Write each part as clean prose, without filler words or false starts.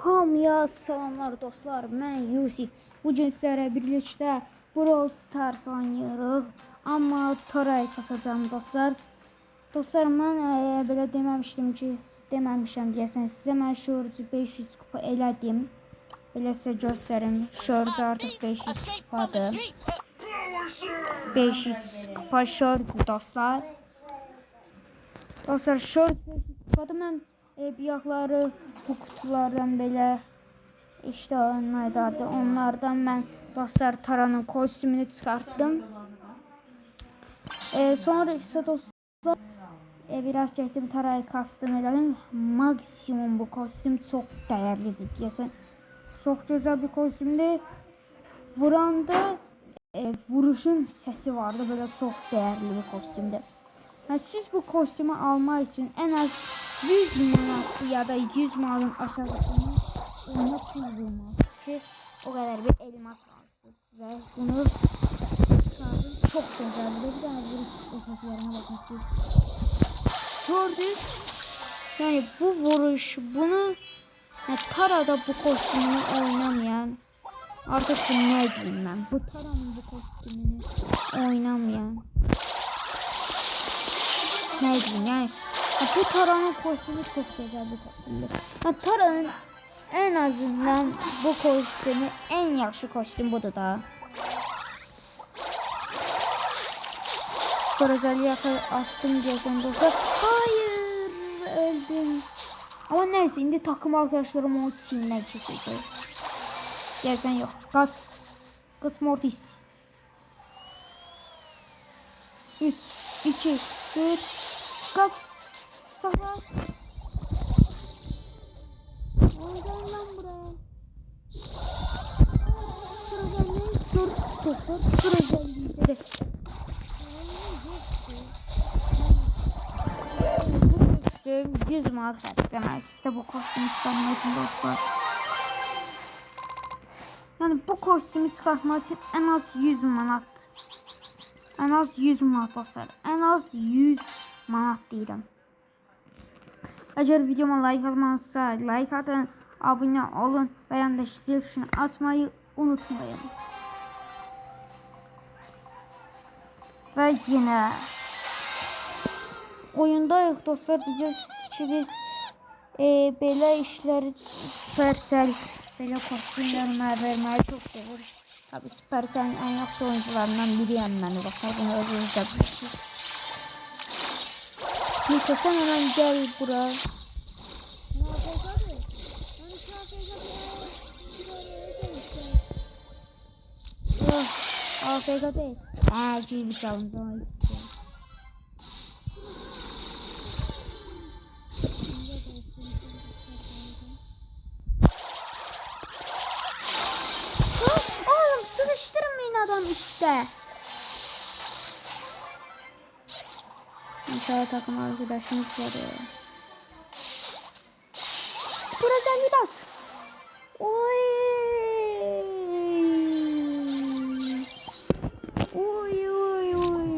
Hamıya salamlar dostlar, mən Yusif. Bugün sizlərə birlikdə Brawl Stars oynayırıq. Amma Toray kasacağım dostlar. Dostlar, mən belə deməmişəm deyəsən sizə. Mən şorcu 500 kupa elədim. Belə sizə göstərim. Şorcu artıq 500 kupadır. 500 kupa şorcu dostlar. Dostlar, şorcu 500 kupadır. Mən biyaqları bu kutulardan belə işte onlardan mən dostlar Taranın kostümünü çıxartdım. Sonra isə dostlar biraz getdim Tarayı kastım elədim. Maksimum bu kostüm çox dəyərlidir deyəsən. Çox gözəl bir kostümdür. Vuranda vuruşun səsi vardı, belə çox dəyərli bir kostümdür. Siz bu kostümü almaq için en az 100 manat ya da 100 manatın aşağısını ona pul bulmalısınız ki o kadar bir elmas alırsınız ve bunu çıkardım. Çok güzel bir tane vuruş efektlerine bakın. Gördünüz, yani bu vuruş, bunu Tara'da bu kostümünü oynamayan artık ne diyeyim ben, bu Tara'nın bu kostümünü oynamayan ne diyeyim yani, bu Tara'nın kostümü çok güzel bir kostümdür. Tara'nın en azından bu kostümü en yaxşı kostüm budur da. Spor özelliği attım diyeceğim dostlar. Hayır, öldüm. Ama neyse, indi takım arkadaşlarım o çiğne kesecek. Diyeceğim yok. Kaç Mortis. 3, 2, 1. Kaç. Sakla. Oradan lan buraya. Sıra özelliği. 100 manat xərcləmək istə bu kostümü çıxartmaq için dostlar. Yani bu kostümü çıxartmaq için en az 100 manat. En az 100 manat dostlar. En az 100 manat deyirəm. Eğer videoma like atmanızsa like atın, abone olun ve yanındaki zil tuşunu açmayı unutmayın. Ve yine oyundayıq dostlar, bilirsiniz ki biz belə işləri Supercell belə kostümlər verməyi çox sevir. Tabi Supercell'in en yaxşı oyuncularından biriyəm mən dostlar, bunu özünüz də bilirsiniz. Neyse, sen hemen gel buraya. AFK değil. Gibi çalın zaman istiyorum. Oğlum, sıkıştırmayın adam işte. İnşallah takım arkadaşımız var ya. Spor özelliği bas. Oy.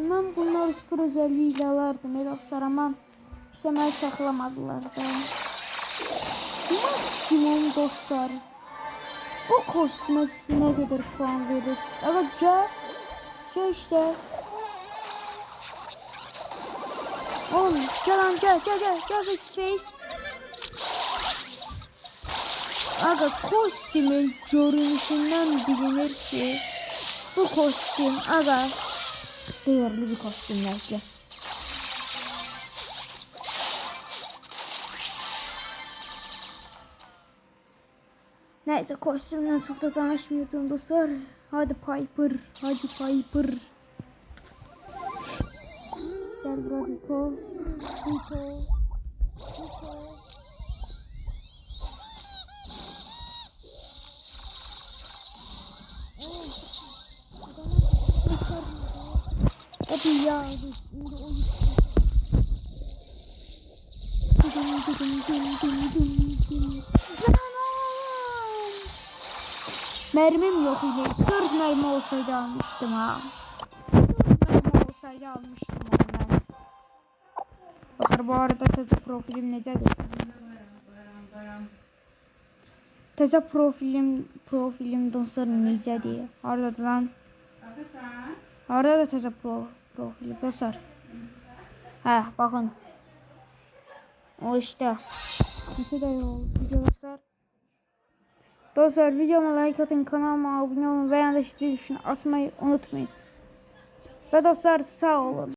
Ben bunları spor özelliğiyle alardım. Dostlar, ama işte ben saklamadılar da. Maksimum dostlar. Bu kostüme ne kadar puan verir? Evet, C işte. Oğlum gel face. Aga, kostümün görünüşünden bilinir ki bu kostüm aga değerli bir kostüm belki. Neyse, kostümden çok da tanışmıyordum dostlar. Hadi Piper. Gel buraya Rico. Hadi ya, şimdi o mermim yok yine. 4 mermi olsaydı almıştım ha. 4 mermi olsaydı almıştım onu ben. Bakar, bu arada taze profilim necədir? Təzə profilim dostlar necədir? Hardadır lan? Hardadır təzə profilim dostlar? Hə, baxın. O işte. Neçə dəqiqə oldu dostlar? Dostlar videoma like atın, kanalıma abone olun və yanındakı zil tuşunu açmayı unutmayın. Ve dostlar sağ olun.